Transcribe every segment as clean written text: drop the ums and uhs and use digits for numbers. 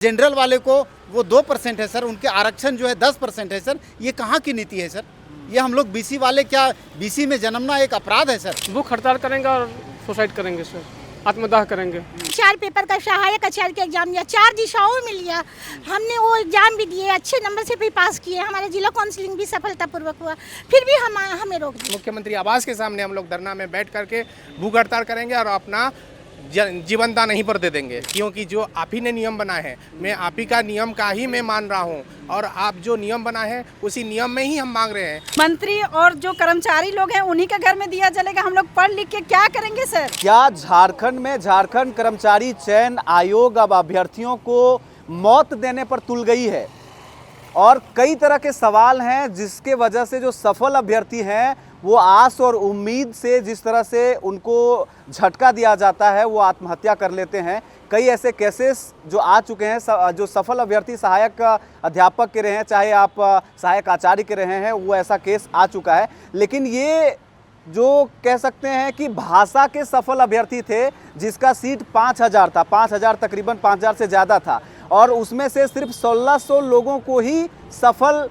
General वाले को वो 2% है सर, उनके आरक्षण जो है 10% है सर। ये कहाँ की नीति है सर? ये हम लोग बीसी वाले, क्या बीसी में जन्मना एक अपराध है सर? भूख हड़ताल करेंगे और सुसाइड करेंगे सर, आत्मदाह करेंगे। 4 पेपर का सहायक आचार्य का एग्जाम दिया, 4 दिशाओं में लिया हमने, वो एग्जाम भी दिए, अच्छे नंबर से भी पास किए, हमारे जिला काउंसलिंग भी सफलतापूर्वक हुआ, फिर भी हमें रोक दिया। मुख्यमंत्री आवास के सामने हम लोग धरना में बैठ करके भूख हड़ताल करेंगे और अपना जीवन दान नहीं पर दे देंगे, क्योंकि जो आप ही ने नियम बनाए हैं, मैं आप ही का नियम का ही मैं मान रहा हूं और आप जो नियम बनाए हैं उसी नियम में ही हम मांग रहे हैं। मंत्री और जो कर्मचारी लोग हैं उन्हीं के घर में दिया जलेगा, हम लोग पढ़ लिख के क्या करेंगे सर? क्या झारखंड कर्मचारी चयन आयोग अब अभ्यर्थियों को मौत देने पर तुल गई है? और कई तरह के सवाल हैं जिसके वजह से जो सफल अभ्यर्थी हैं वो आस और उम्मीद से जिस तरह से उनको झटका दिया जाता है वो आत्महत्या कर लेते हैं। कई ऐसे केसेस जो आ चुके हैं, जो सफल अभ्यर्थी सहायक अध्यापक के रहे हैं, चाहे आप सहायक आचार्य के रहे हैं, वो ऐसा केस आ चुका है। लेकिन ये जो कह सकते हैं कि भाषा के सफल अभ्यर्थी थे जिसका सीट 5000 था, 5000 तकरीबन 5000 से ज़्यादा था, और उसमें से सिर्फ 1600 लोगों को ही सफल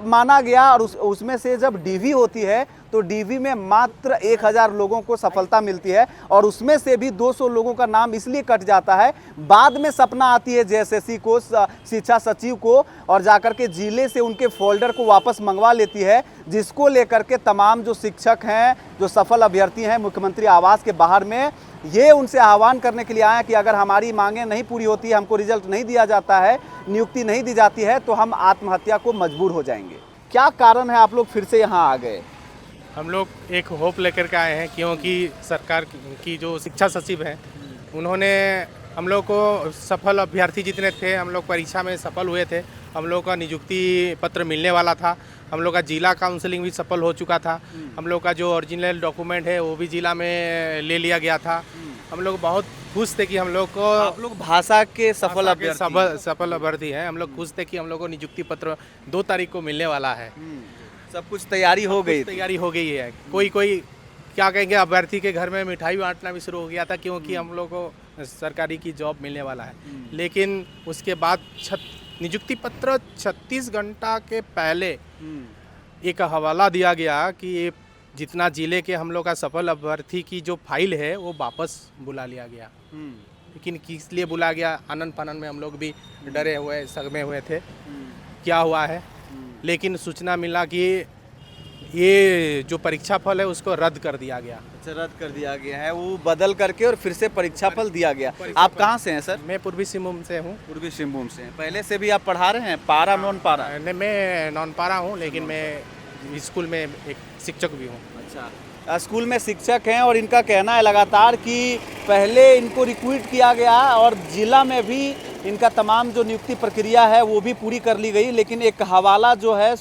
माना गया। और उसमें से जब डीवी होती है तो डीवी में मात्र 1000 लोगों को सफलता मिलती है, और उसमें से भी 200 लोगों का नाम इसलिए कट जाता है। बाद में सपना आती है जेएसएससी को, शिक्षा सचिव को, और जाकर के जिले से उनके फोल्डर को वापस मंगवा लेती है, जिसको लेकर के तमाम जो शिक्षक हैं, जो सफल अभ्यर्थी हैं, मुख्यमंत्री आवास के बाहर में ये उनसे आह्वान करने के लिए आए कि अगर हमारी मांगें नहीं पूरी होती, हमको रिजल्ट नहीं दिया जाता है, नियुक्ति नहीं दी जाती है, तो हम आत्महत्या को मजबूर हो जाएंगे। क्या कारण है आप लोग फिर से यहाँ आ गए? हम लोग एक होप लेकर के आए हैं, क्योंकि सरकार की जो शिक्षा सचिव हैं उन्होंने हम लोग को, सफल अभ्यर्थी जितने थे, हम लोग परीक्षा में सफल हुए थे, हम लोग का नियुक्ति पत्र मिलने वाला था, हम लोग का जिला काउंसलिंग भी सफल हो चुका था, हम लोग का जो ओरिजिनल डॉक्यूमेंट है वो भी जिला में ले लिया गया था। हम लोग बहुत खुश थे कि हम लोग को, आप लोग भाषा के सफल अभ्यर्थी हैं, हम लोग खुश थे कि हम लोग को नियुक्ति पत्र 2 तारीख को मिलने वाला है। सब कुछ तैयारी हो गई? तैयारी हो गई है। कोई क्या कहेंगे, अभ्यर्थी के घर में मिठाई बांटना भी शुरू हो गया था, क्योंकि हम लोग को सरकारी की जॉब मिलने वाला है। लेकिन उसके बाद नियुक्ति पत्र 36 घंटा के पहले एक हवाला दिया गया कि ये जितना जिले के हम लोग का सफल अभ्यर्थी की जो फाइल है वो वापस बुला लिया गया। लेकिन किस लिए बुला गया, आनन फानन में हम लोग भी डरे हुए, सदमे हुए थे क्या हुआ है। लेकिन सूचना मिला कि ये जो परीक्षा फल है उसको रद्द कर दिया गया। अच्छा, रद्द कर दिया गया है, वो बदल करके और फिर से परीक्षा फल दिया गया। आप कहाँ से हैं सर? मैं पूर्वी सिंहभूम से हूँ। पूर्वी सिंहभूम से हैं। पहले से भी आप पढ़ा रहे हैं, पारा नॉन पारा? नहीं, मैं नॉन पारा हूँ, लेकिन मैं स्कूल में एक शिक्षक भी हूँ। अच्छा, स्कूल में शिक्षक हैं, और इनका कहना है लगातार कि पहले इनको रिक्रूट किया गया और जिला में भी इनका तमाम जो नियुक्ति प्रक्रिया है वो भी पूरी कर ली गई, लेकिन एक हवाला जो है,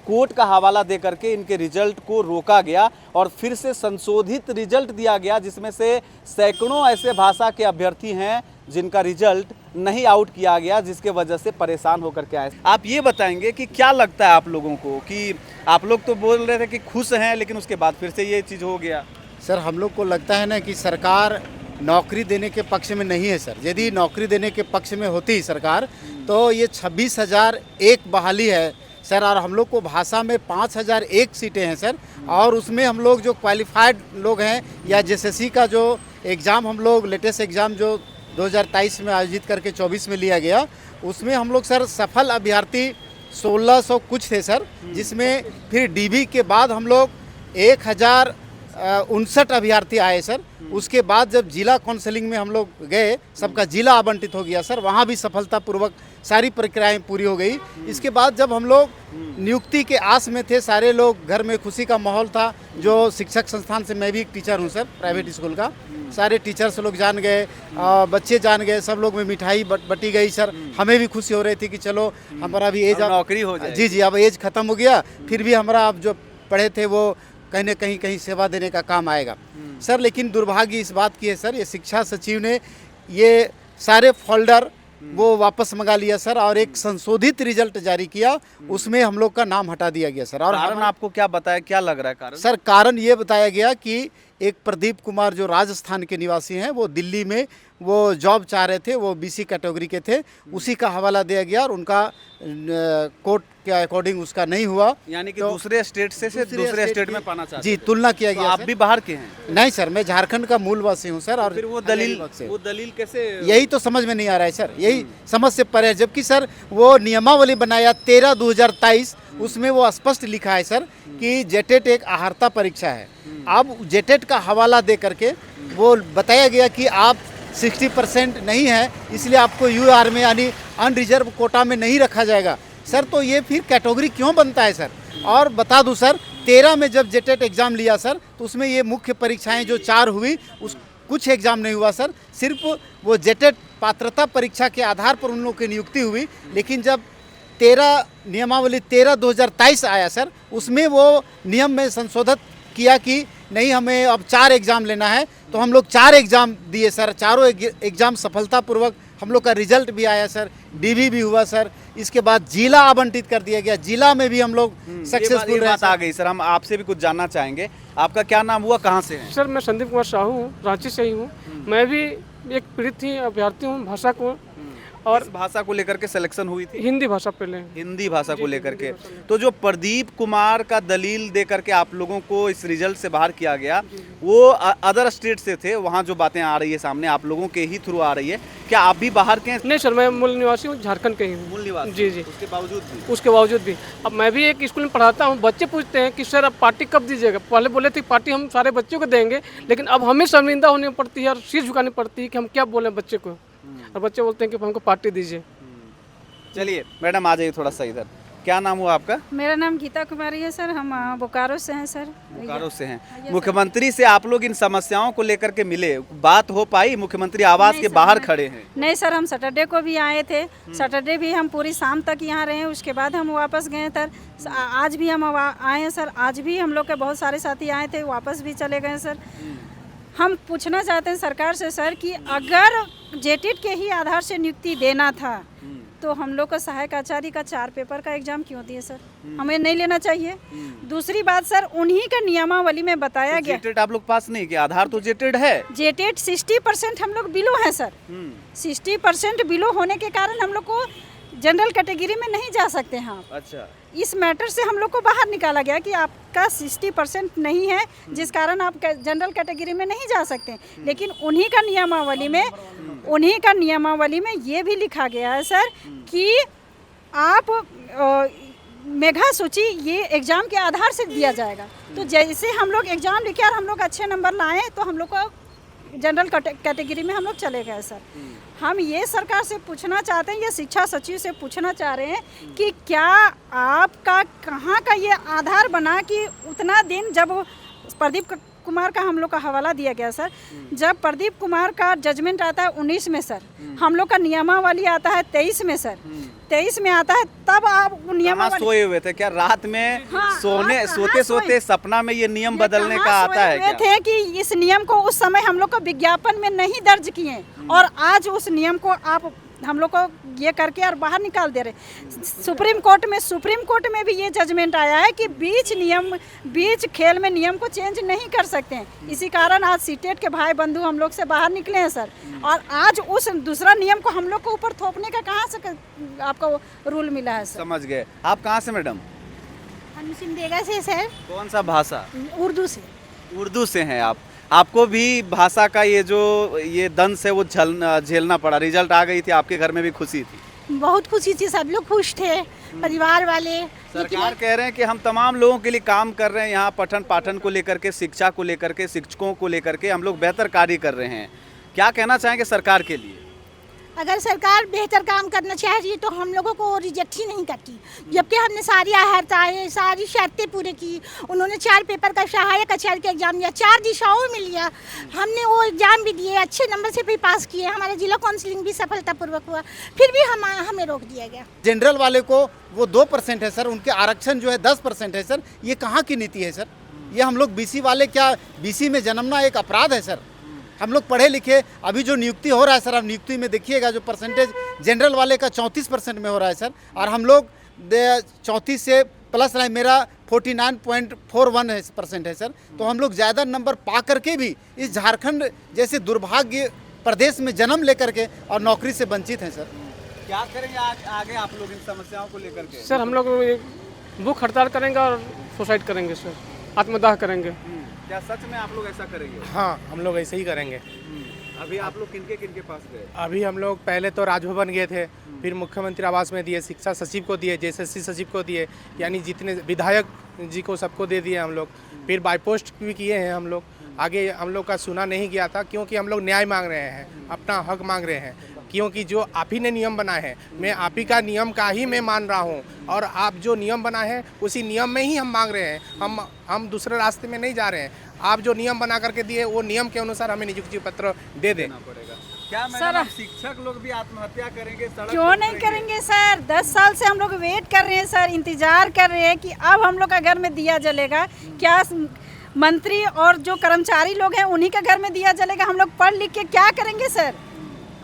कोर्ट का हवाला दे करके इनके रिजल्ट को रोका गया और फिर से संशोधित रिजल्ट दिया गया, जिसमें से सैकड़ों ऐसे भाषा के अभ्यर्थी हैं जिनका रिजल्ट नहीं आउट किया गया, जिसके वजह से परेशान होकर के आए। आप ये बताएंगे कि क्या लगता है आप लोगों को, कि आप लोग तो बोल रहे थे कि खुश हैं, लेकिन उसके बाद फिर से ये चीज़ हो गया? सर, हम लोग को लगता है ना कि सरकार नौकरी देने के पक्ष में नहीं है सर। यदि नौकरी देने के पक्ष में होती सरकार तो ये 26,001 बहाली है सर, और हम लोग को भाषा में 5001 सीटें हैं सर, और उसमें हम लोग जो क्वालिफाइड लोग हैं या जेएसएससी का जो एग्ज़ाम हम लोग लेटेस्ट एग्ज़ाम जो 2023 में आयोजित करके 24 में लिया गया, उसमें हम लोग सर सफल अभ्यर्थी 1600 कुछ थे सर, जिसमें फिर डीबी के बाद हम लोग 1059 अभ्यर्थी आए सर। उसके बाद जब जिला काउंसलिंग में हम लोग गए, सबका जिला आवंटित हो गया सर, वहाँ भी सफलतापूर्वक सारी प्रक्रियाएं पूरी हो गई। इसके बाद जब हम लोग नियुक्ति के आस में थे, सारे लोग घर में खुशी का माहौल था। जो शिक्षक संस्थान से, मैं भी एक टीचर हूँ सर, प्राइवेट स्कूल का, सारे टीचर्स लोग जान गए, बच्चे जान गए, सब लोग में मिठाई बटी गई सर। हमें भी खुशी हो रही थी कि चलो हमारा भी एज, नौकरी हो जाए। जी, अब एज खत्म हो गया, फिर भी हमारा अब जो पढ़े थे वो कहीं न कहीं सेवा देने का काम आएगा सर। लेकिन दुर्भाग्य इस बात की है सर, ये शिक्षा सचिव ने ये सारे फोल्डर वो वापस मंगा लिया सर, और एक संशोधित रिजल्ट जारी किया, उसमें हम लोग का नाम हटा दिया गया सर। और कारण आपको क्या बताया, क्या लग रहा है कारण? सर, कारण ये बताया गया कि एक प्रदीप कुमार जो राजस्थान के निवासी हैं, वो दिल्ली में वो जॉब चाह रहे थे, वो बीसी कैटेगरी के थे, उसी का हवाला दिया गया और उनका कोर्ट के अकॉर्डिंग उसका नहीं हुआ। यानी कि दूसरे स्टेट से दूसरे स्टेट में पाना चाहते जी, तुलना किया तो गया। आप भी बाहर के हैं? नहीं सर, मैं झारखंड का मूलवासी हूँ सर। और फिर वो दलील कैसे? यही तो समझ में नहीं आ रहा है सर, यही समझ से परे है। जबकि सर वो नियमावली बनाया 13/2023, उसमें वो स्पष्ट लिखा है सर कि जेटेट एक आहारता परीक्षा है। अब जेटेट का हवाला दे करके वो बताया गया कि आप 60% नहीं है, इसलिए आपको यूआर में यानी अनरिजर्व कोटा में नहीं रखा जाएगा सर। तो ये फिर कैटेगरी क्यों बनता है सर? और बता दूं सर, 13 में जब जेटेट एग्ज़ाम लिया सर, तो उसमें ये मुख्य परीक्षाएं जो 4 हुई, उस कुछ एग्ज़ाम नहीं हुआ सर। सिर्फ वो जेटेट पात्रता परीक्षा के आधार पर उन लोगों की नियुक्ति हुई। लेकिन जब 13 नियमावली 13/2023 आया सर, उसमें वो नियम में संशोधित किया कि नहीं, हमें अब 4 एग्ज़ाम लेना है। तो हम लोग 4 एग्ज़ाम दिए सर, चारों एग्ज़ाम सफलतापूर्वक हम लोग का रिजल्ट भी आया सर, डीवी भी हुआ सर। इसके बाद जिला आवंटित कर दिया गया, जिला में भी हम लोग सक्सेसफुल रहे। बात आ गई सर, हम आपसे भी कुछ जानना चाहेंगे। आपका क्या नाम हुआ, कहाँ से हैं? सर मैं संदीप कुमार साहू हूँ, रांची से ही हूँ। मैं भी एक पीड़ित ही अभ्यर्थी हूँ भाषा को, और भाषा को लेकर के सिलेक्शन हुई थी? हिंदी भाषा पहले। हिंदी भाषा को लेकर के। तो जो प्रदीप कुमार का दलील दे करके आप लोगों को इस रिजल्ट से बाहर किया गया, वो अदर स्टेट से थे, वहाँ जो बातें आ रही है सामने आप लोगों के ही थ्रू आ रही है, क्या आप भी बाहर के हैं? नहीं सर, मैं मूल निवासी हूँ, झारखंड के ही हूँ। मूल निवासी? जी जी। उसके बावजूद भी अब मैं भी एक स्कूल में पढ़ाता हूँ। बच्चे पूछते हैं कि सर अब पार्टी कब दीजिएगा? पहले बोले थे पार्टी हम सारे बच्चों को देंगे, लेकिन अब हमें शर्मिंदा होनी पड़ती है और सिर झुकानी पड़ती है कि हम क्या बोले बच्चे को, और बच्चे बोलते हैं कि हमको पार्टी दीजिए। चलिए मैडम आ जाइए थोड़ा सा इधर। क्या नाम हुआ आपका? मेरा नाम गीता कुमारी है सर, हम बोकारो से हैं सर। बोकारो से हैं। मुख्यमंत्री से आप लोग इन समस्याओं को लेकर के मिले, बात हो पाई? मुख्यमंत्री आवास के बाहर खड़े हैं। नहीं सर, हम सैटरडे को भी आए थे, सैटरडे भी हम पूरी शाम तक यहाँ रहे, उसके बाद हम वापस गए सर। आज भी हम आए हैं सर, आज भी हम लोग के बहुत सारे साथी आए थे, वापस भी चले गए सर। हम पूछना चाहते हैं सरकार से सर कि अगर जेटेट के ही आधार से नियुक्ति देना था तो हम लोग को सहायक आचार्य का 4 पेपर का एग्जाम क्यों दिए सर? हमें नहीं लेना चाहिए। दूसरी बात सर, उन्हीं का नियमावली में बताया गया। जेटेट आप लोग पास नहीं किया? आधार तो जेटेट है। जेटेट 60% हम लोग बिलो हैं सर। 60% बिलो होने के कारण हम लोग को जनरल कैटेगरी में नहीं जा सकते हैं आप। अच्छा, इस मैटर से हम लोग को बाहर निकाला गया कि आपका 60% नहीं है, जिस कारण आप जनरल कैटेगरी में नहीं जा सकते। लेकिन उन्हीं का नियमावली में ये भी लिखा गया है सर कि आप मेधा सूची ये एग्ज़ाम के आधार से दिया जाएगा। तो जैसे हम लोग एग्ज़ाम लिखे और हम लोग अच्छे नंबर लाए तो हम लोग को जनरल कैटेगरी में हम लोग चले गए सर। हम ये सरकार से पूछना चाहते हैं, ये शिक्षा सचिव से पूछना चाह रहे हैं कि क्या आपका कहाँ का ये आधार बना कि उतना दिन जब प्रदीप कुमार का हम लोग का हवाला दिया गया सर, जब प्रदीप कुमार का जजमेंट आता है 19 में सर, हम लोग का नियमावली आता है 23 में सर, 23 में आता है, तब आप नियमावली सोए हुए थे क्या रात में? सोते सपना में ये नियम बदलने का आता है क्या? थे कि इस नियम को उस समय हम लोग को विज्ञापन में नहीं दर्ज किए और आज उस नियम को आप हम लोग को ये करके और बाहर निकाल दे रहे। सुप्रीम कोर्ट में भी ये जजमेंट आया है कि बीच खेल में नियम को चेंज नहीं कर सकते हैं। इसी कारण आज सीटेट के भाई बंधु हम लोग से बाहर निकले हैं सर, और आज उस दूसरा नियम को हम लोग को ऊपर थोपने का कहाँ से आपको रूल मिला है सर? समझ गए। आप कहाँ से मैडम? हम सिमडेगा से सर। कौन सा भाषा? उर्दू से। उर्दू से हैं आप। आपको भी भाषा का ये दंश है वो झेलना पड़ा। रिजल्ट आ गई थी, आपके घर में भी खुशी थी? बहुत खुशी थी, सब लोग खुश थे, परिवार वाले। सरकार कह रहे हैं कि हम तमाम लोगों के लिए काम कर रहे हैं, यहाँ पठन पाठन को लेकर के, शिक्षा को लेकर के, शिक्षकों को लेकर के हम लोग बेहतर कार्य कर रहे हैं। क्या कहना चाहेंगे सरकार के लिए? अगर सरकार बेहतर काम करना चाह रही है तो हम लोगों को रिजेक्ट ही नहीं करती, जबकि हमने सारी अहर्ताएँ, सारी शर्तें पूरी की। उन्होंने 4 पेपर का सहायक आचार्य का एग्ज़ाम लिया, 4 दिशाओं में लिया, हमने वो एग्ज़ाम भी दिए, अच्छे नंबर से भी पास किए, हमारा जिला काउंसलिंग भी सफलतापूर्वक हुआ, फिर भी हमें रोक दिया गया। जनरल वाले को वो 2% है सर, उनके आरक्षण जो है 10% है सर। ये कहाँ की नीति है सर? ये हम लोग बीसी वाले, क्या बीसी में जन्मना एक अपराध है सर? हम लोग पढ़े लिखे, अभी जो नियुक्ति हो रहा है सर, आप नियुक्ति में देखिएगा जो परसेंटेज जनरल वाले का 34% में हो रहा है सर, और हम लोग 34 से प्लस रहे। मेरा 49.41% है सर। तो हम लोग ज़्यादा नंबर पा करके भी इस झारखंड जैसे दुर्भाग्य प्रदेश में जन्म लेकर के और नौकरी से वंचित हैं सर। क्या करेंगे आगे आप लोग इन समस्याओं को लेकर के? सर हम लोग भूख हड़ताल करेंगे और सुसाइड करेंगे सर, आत्मदाह करेंगे। क्या सच में आप लोग ऐसा करेंगे? हाँ, हम लोग ऐसे ही करेंगे। अभी आप लोग किनके पास गए? अभी हम लोग पहले तो राजभवन गए थे, फिर मुख्यमंत्री आवास में दिए, शिक्षा सचिव को दिए, JSSC सचिव को दिए, यानी जितने विधायक जी को सबको दे दिए हम लोग। फिर बाई पोस्ट भी किए हैं हम लोग। आगे हम लोग का सुना नहीं गया था, क्योंकि हम लोग न्याय मांग रहे हैं, अपना हक मांग रहे हैं। क्योंकि जो आप ही ने नियम बनाए हैं, मैं आप ही का नियम का ही मैं मान रहा हूँ, और आप जो नियम बनाए हैं उसी नियम में ही हम मांग रहे हैं। हम दूसरे रास्ते में नहीं जा रहे हैं। आप जो नियम बना करके दिए वो नियम के अनुसार हमें नियुक्ति पत्र दे दें। क्या मैडम शिक्षक लोग भी आत्महत्या करेंगे? क्यों नहीं करेंगे सर? 10 साल से हम लोग वेट कर रहे हैं सर, इंतजार कर रहे हैं कि अब हम लोग का घर में दिया जलेगा। क्या मंत्री और जो कर्मचारी लोग हैं उन्हीं के घर में दिया जलेगा? हम लोग पढ़ लिख के क्या करेंगे सर?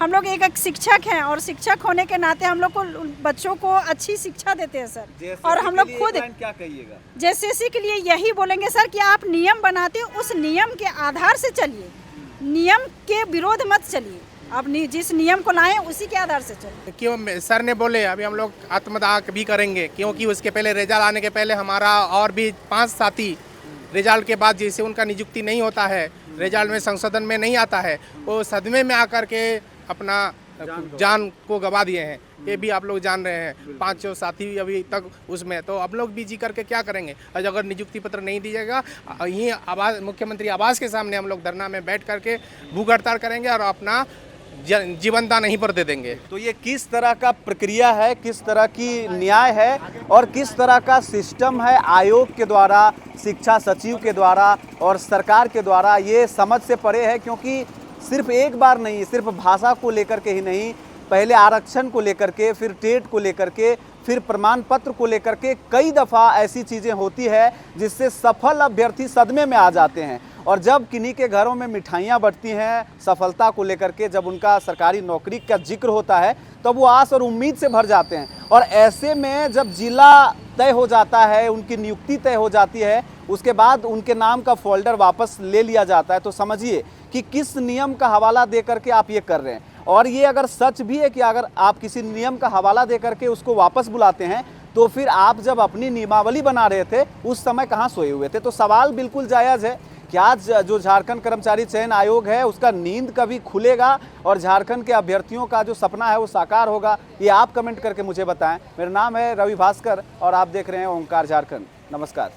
हम लोग एक शिक्षक हैं, और शिक्षक होने के नाते हम लोग को बच्चों को अच्छी शिक्षा देते हैं सर। और हम लोग खुद क्या कहिएगा? JSSC के लिए यही बोलेंगे सर कि आप नियम बनाते हो, उस नियम के आधार से चलिए, नियम के विरोध मत चलिए। आप जिस नियम को लाए उसी के आधार से चलिए। क्यों सर ने बोले अभी हम लोग आत्मदाह भी करेंगे, क्योंकि उसके पहले रिजल्ट आने के पहले हमारा और भी 5 साथी रिजल्ट के बाद जैसे उनका नियुक्ति नहीं होता है, रिजल्ट में संशोधन में नहीं आता है, वो सदमे में आकर के अपना जान को गवा दिए हैं। ये भी आप लोग जान रहे हैं। 5 साथी अभी तक उसमें, तो अब लोग भी जी करके क्या करेंगे? अगर नियुक्ति पत्र नहीं दीजिएगा, यहीं आवास मुख्यमंत्री आवास के सामने हम लोग धरना में बैठ करके भूख हड़ताल करेंगे और अपना जीवन दान यहीं पर दे देंगे। तो ये किस तरह का प्रक्रिया है, किस तरह की न्याय है और किस तरह का सिस्टम है आयोग के द्वारा, शिक्षा सचिव के द्वारा और सरकार के द्वारा, ये समझ से परे है। क्योंकि सिर्फ एक बार नहीं, सिर्फ भाषा को लेकर के ही नहीं, पहले आरक्षण को लेकर के, फिर टेट को लेकर के, फिर प्रमाण पत्र को लेकर के कई दफ़ा ऐसी चीज़ें होती है जिससे सफल अभ्यर्थी सदमे में आ जाते हैं। और जब किन्हीं के घरों में मिठाइयाँ बंटती हैं सफलता को लेकर के, जब उनका सरकारी नौकरी का जिक्र होता है, तब वो आस और उम्मीद से भर जाते हैं। और ऐसे में जब जिला तय हो जाता है, उनकी नियुक्ति तय हो जाती है, उसके बाद उनके नाम का फोल्डर वापस ले लिया जाता है, तो समझिए कि किस नियम का हवाला दे करके आप ये कर रहे हैं। और ये अगर सच भी है कि अगर आप किसी नियम का हवाला दे करके उसको वापस बुलाते हैं, तो फिर आप जब अपनी नियमावली बना रहे थे उस समय कहाँ सोए हुए थे? तो सवाल बिल्कुल जायज़ है। क्या जो झारखंड कर्मचारी चयन आयोग है उसका नींद कभी खुलेगा और झारखंड के अभ्यर्थियों का जो सपना है वो साकार होगा? ये आप कमेंट करके मुझे बताएं। मेरा नाम है रवि भास्कर और आप देख रहे हैं ओंकार झारखंड। नमस्कार।